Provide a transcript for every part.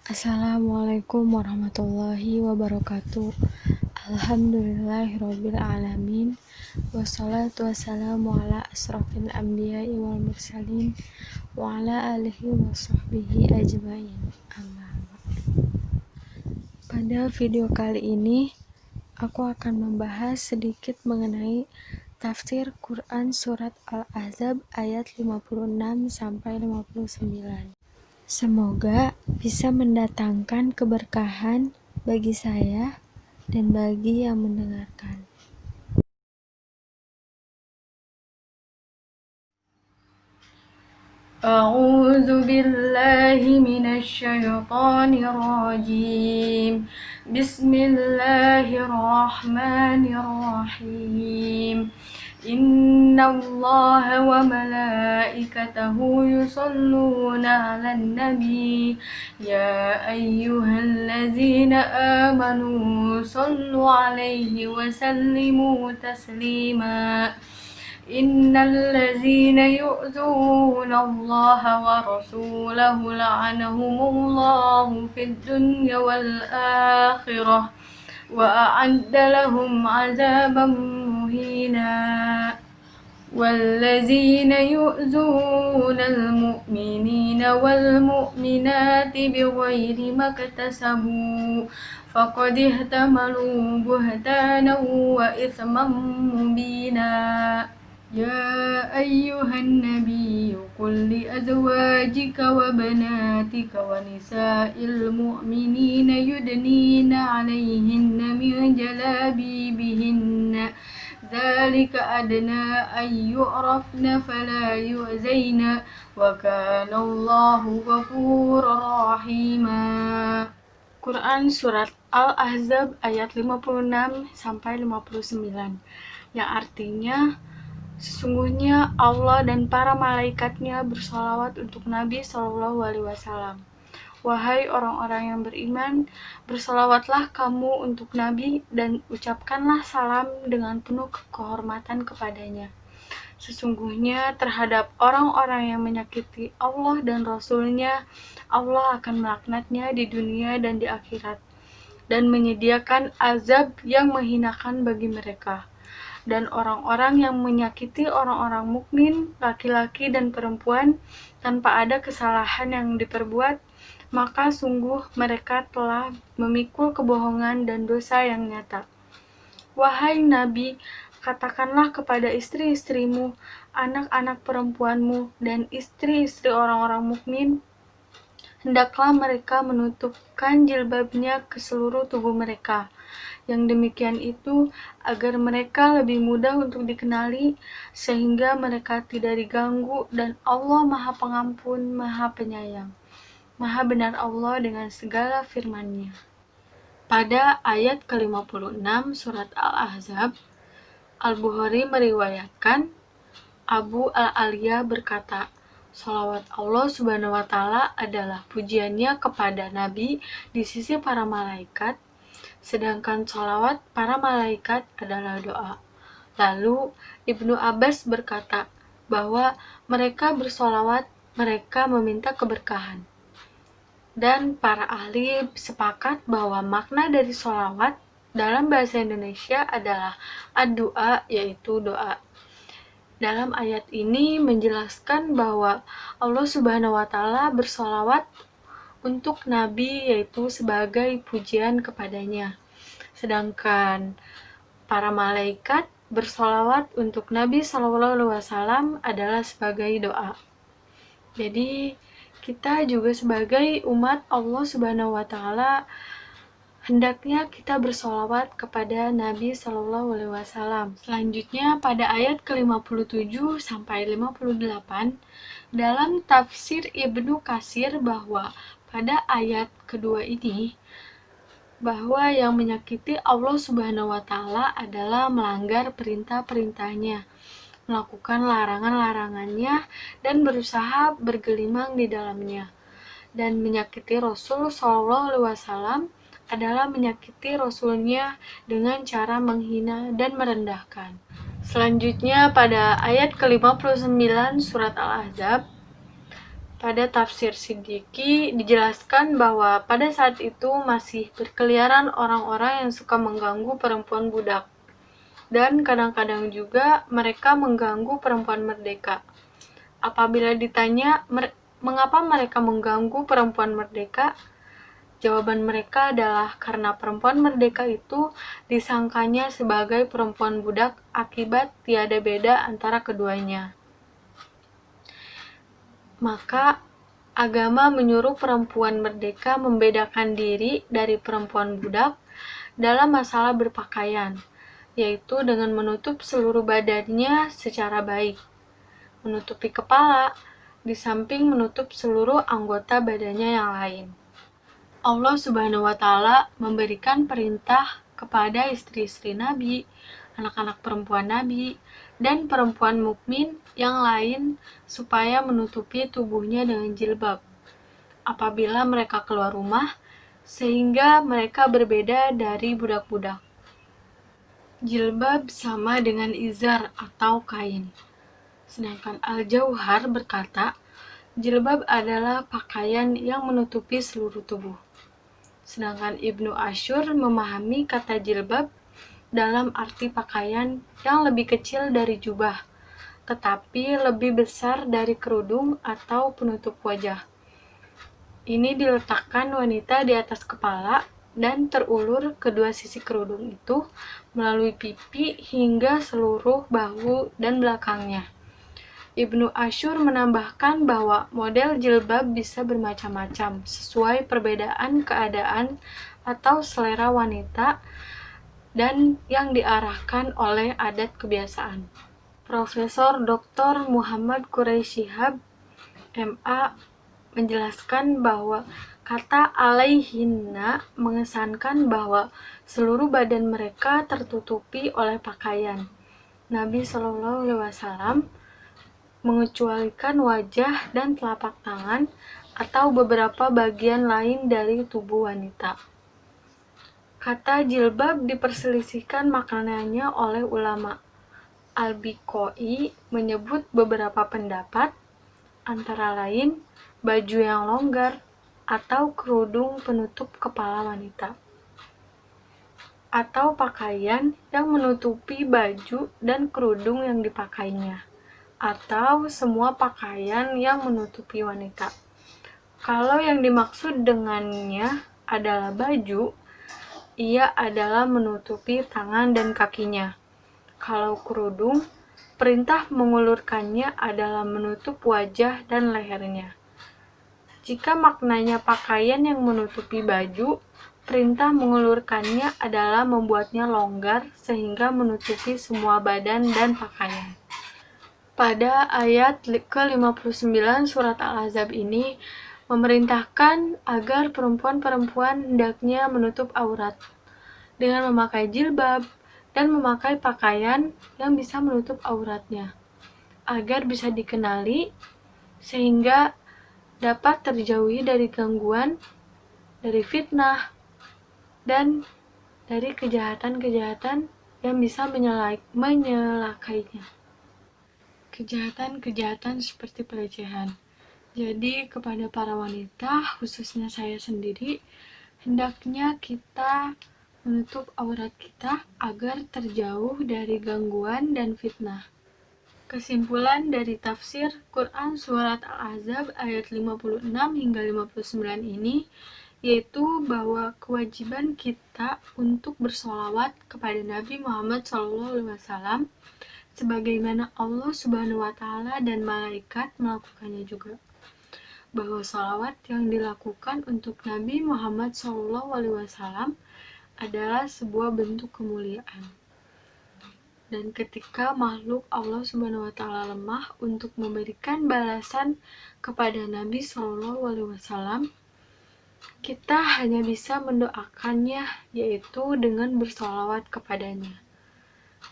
Assalamualaikum warahmatullahi wabarakatuh. Alhamdulillahirabbil alamin. Wassalatu wassalamu ala asrofil anbiya'i wal mursalin wa ala alihi wa sahbihi ajmain. Amma ba'd. Pada video kali ini aku akan membahas sedikit mengenai tafsir Quran surat Al-Ahzab ayat 56 sampai 59. Semoga bisa mendatangkan keberkahan bagi saya dan bagi yang mendengarkan. A'udzu billahi minasy syaithanir rajim. Bismillahirrahmanirrahim. Innallaha wa malaikatahu yusholluna 'alan nabi ya ayyuhallazina amanu shallu 'alaihi wa sallimu taslima. Innallazina yu'dzuna Allah wa rasulahu la'anahumullahu fid dunya wal akhirah wa a'adda lahum 'adzaban muhina. Wallazina yu'dzuna al-mu'minina wal mu'minati bighairi maktasabu faqad ihtamalu buhtanan wa itsman mubina. Ya ayyuhan nabiyyu qul li azwajika wa banatika wa nisa'il mu'minina yudnina 'alayhinna min jalabibihinna dzalika adna ay yu'rafna fala yu'zaina wa kana Allahu ghafurur rahima. Quran surat Al-Ahzab ayat 56 sampai 59 yang artinya sesungguhnya Allah dan para malaikatnya bersolawat untuk Nabi SAW. Wahai orang-orang yang beriman, bersolawatlah kamu untuk Nabi dan ucapkanlah salam dengan penuh kehormatan kepadanya. Sesungguhnya terhadap orang-orang yang menyakiti Allah dan Rasul-Nya, Allah akan melaknatnya di dunia dan di akhirat, dan menyediakan azab yang menghinakan bagi mereka. Dan orang-orang yang menyakiti orang-orang mukmin, laki-laki dan perempuan, tanpa ada kesalahan yang diperbuat, maka sungguh mereka telah memikul kebohongan dan dosa yang nyata. Wahai Nabi, katakanlah kepada istri-istrimu, anak-anak perempuanmu, dan istri-istri orang-orang mukmin, hendaklah mereka menutupkan jilbabnya ke seluruh tubuh mereka. Yang demikian itu agar mereka lebih mudah untuk dikenali, sehingga mereka tidak diganggu, dan Allah Maha Pengampun, Maha Penyayang. Maha benar Allah dengan segala firman-Nya. Pada ayat ke-56 surat Al-Ahzab, Al-Bukhari meriwayatkan Abu Al-Aliyah berkata, Shalawat Allah Subhanahu wa Ta'ala adalah pujiannya kepada Nabi di sisi para malaikat, sedangkan sholawat para malaikat adalah doa. Lalu Ibnu Abbas berkata bahwa mereka bersolawat, mereka meminta keberkahan. Dan para ahli sepakat bahwa makna dari sholawat dalam bahasa Indonesia adalah ad-du'a, yaitu doa. Dalam ayat ini menjelaskan bahwa Allah Subhanahu wa Ta'ala bersolawat untuk Nabi, yaitu sebagai pujian kepadanya. Sedangkan para malaikat bersolawat untuk Nabi SAW adalah sebagai doa. Jadi kita juga sebagai umat Allah Subhanahu wa Ta'ala hendaknya kita bersolawat kepada Nabi SAW. Selanjutnya pada ayat ke-57 sampai 58 dalam tafsir Ibnu Katsir bahwa pada ayat kedua ini bahwa yang menyakiti Allah Subhanahu wa Ta'ala adalah melanggar perintah-perintahnya, melakukan larangan-larangannya, dan berusaha bergelimang di dalamnya. Dan menyakiti Rasul SAW adalah menyakiti Rasulnya dengan cara menghina dan merendahkan. Selanjutnya pada ayat ke-59 surat Al-Ahzab, Pada tafsir Siddiqi dijelaskan bahwa pada saat itu masih berkeliaran orang-orang yang suka mengganggu perempuan budak. Dan kadang-kadang juga mereka mengganggu perempuan merdeka. Apabila ditanya mengapa mereka mengganggu perempuan merdeka, jawaban mereka adalah karena perempuan merdeka itu disangkanya sebagai perempuan budak akibat tiada beda antara keduanya. Maka agama menyuruh perempuan merdeka membedakan diri dari perempuan budak dalam masalah berpakaian, yaitu dengan menutup seluruh badannya secara baik, menutupi kepala, di samping menutup seluruh anggota badannya yang lain. Allah Subhanahu wa Ta'ala memberikan perintah kepada istri-istri Nabi, anak-anak perempuan Nabi, dan perempuan mukmin yang lain supaya menutupi tubuhnya dengan jilbab apabila mereka keluar rumah, sehingga mereka berbeda dari budak-budak. Jilbab sama dengan izar atau kain. Sedangkan Al-Jauhar berkata, jilbab adalah pakaian yang menutupi seluruh tubuh. Sedangkan Ibnu Ashur memahami kata jilbab dalam arti pakaian yang lebih kecil dari jubah, tetapi lebih besar dari kerudung atau penutup wajah. Ini diletakkan wanita di atas kepala dan terulur kedua sisi kerudung itu melalui pipi hingga seluruh bahu dan belakangnya. Ibnu Ashur menambahkan bahwa model jilbab bisa bermacam-macam sesuai perbedaan keadaan atau selera wanita dan yang diarahkan oleh adat kebiasaan. Profesor Dr. Muhammad Quraisy Shihab, MA, menjelaskan bahwa kata alaihinna mengesankan bahwa seluruh badan mereka tertutupi oleh pakaian. Nabi Shallallahu Alaihi Wasallam mengecualikan wajah dan telapak tangan atau beberapa bagian lain dari tubuh wanita. Kata jilbab diperselisihkan maknanya oleh ulama. Al-Biqai menyebut beberapa pendapat, antara lain baju yang longgar atau kerudung penutup kepala wanita, atau pakaian yang menutupi baju dan kerudung yang dipakainya, atau semua pakaian yang menutupi wanita. Kalau yang dimaksud dengannya adalah baju, ia adalah menutupi tangan dan kakinya. Kalau kerudung, perintah mengulurkannya adalah menutup wajah dan lehernya. Jika maknanya pakaian yang menutupi baju, perintah mengulurkannya adalah membuatnya longgar sehingga menutupi semua badan dan pakaian. Pada ayat ke-59 surat Al-Ahzab ini memerintahkan agar perempuan-perempuan hendaknya menutup aurat dengan memakai jilbab dan memakai pakaian yang bisa menutup auratnya, agar bisa dikenali sehingga dapat terjauhi dari gangguan, dari fitnah, dan dari kejahatan-kejahatan yang bisa menyelakainya. Kejahatan-kejahatan seperti pelecehan. Jadi kepada para wanita, khususnya saya sendiri, hendaknya kita menutup aurat kita agar terjauh dari gangguan dan fitnah. Kesimpulan dari tafsir Quran Surat Al-Ahzab ayat 56 hingga 59 ini yaitu bahwa kewajiban kita untuk bersolawat kepada Nabi Muhammad SAW sebagaimana Allah Subhanahu wa Ta'ala dan malaikat melakukannya juga. Bahwa sholawat yang dilakukan untuk Nabi Muhammad SAW adalah sebuah bentuk kemuliaan. Dan ketika makhluk Allah Subhanahu wa Ta'ala lemah untuk memberikan balasan kepada Nabi SAW, kita hanya bisa mendoakannya, yaitu dengan bersolawat kepadanya.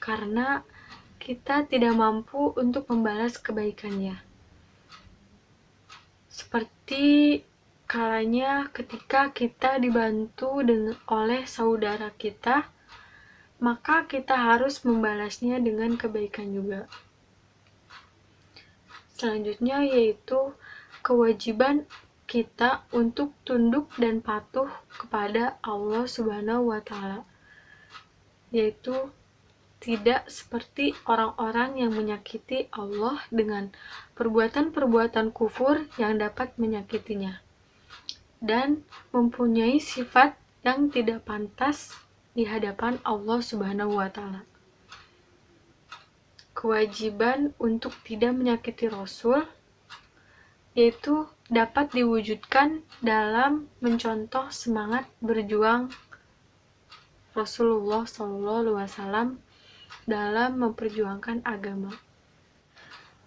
Karena kita tidak mampu untuk membalas kebaikannya. Seperti kalanya ketika kita dibantu oleh saudara kita, maka kita harus membalasnya dengan kebaikan juga. Selanjutnya yaitu kewajiban kita untuk tunduk dan patuh kepada Allah Subhanahu wa Ta'ala, yaitu tidak seperti orang-orang yang menyakiti Allah dengan perbuatan-perbuatan kufur yang dapat menyakitinya, dan mempunyai sifat yang tidak pantas di hadapan Allah Subhanahu wa Ta'ala. Kewajiban untuk tidak menyakiti Rasul yaitu dapat diwujudkan dalam mencontoh semangat berjuang Rasulullah SAW dalam memperjuangkan agama.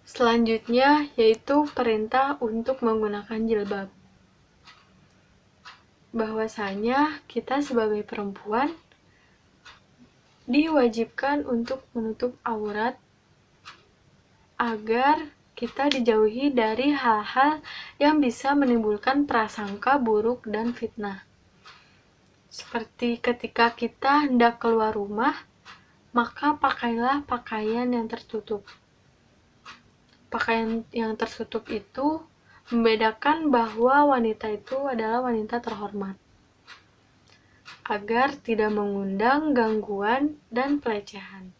Selanjutnya yaitu perintah untuk menggunakan jilbab. Bahwasanya kita sebagai perempuan diwajibkan untuk menutup aurat agar kita dijauhi dari hal-hal yang bisa menimbulkan prasangka buruk dan fitnah. Seperti ketika kita hendak keluar rumah, maka pakailah pakaian yang tertutup. Pakaian yang tertutup itu membedakan bahwa wanita itu adalah wanita terhormat, agar tidak mengundang gangguan dan pelecehan.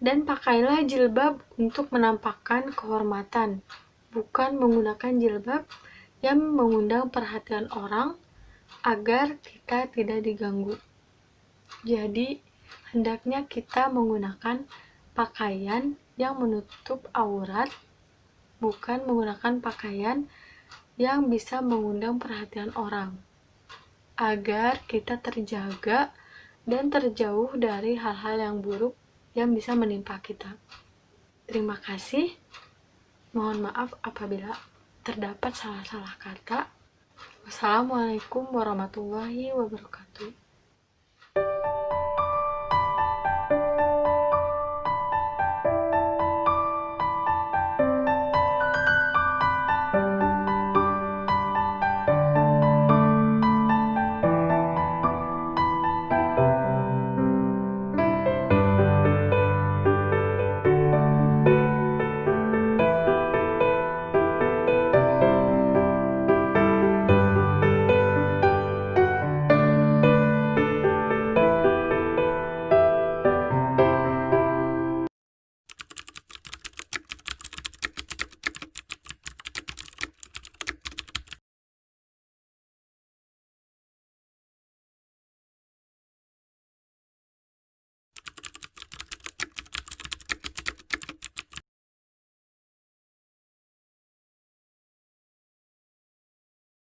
Dan pakailah jilbab untuk menampakkan kehormatan, bukan menggunakan jilbab yang mengundang perhatian orang agar kita tidak diganggu. Jadi, hendaknya kita menggunakan pakaian yang menutup aurat, bukan menggunakan pakaian yang bisa mengundang perhatian orang, agar kita terjaga dan terjauh dari hal-hal yang buruk yang bisa menimpa kita. Terima kasih. Mohon maaf apabila terdapat salah-salah kata. Wassalamualaikum warahmatullahi wabarakatuh.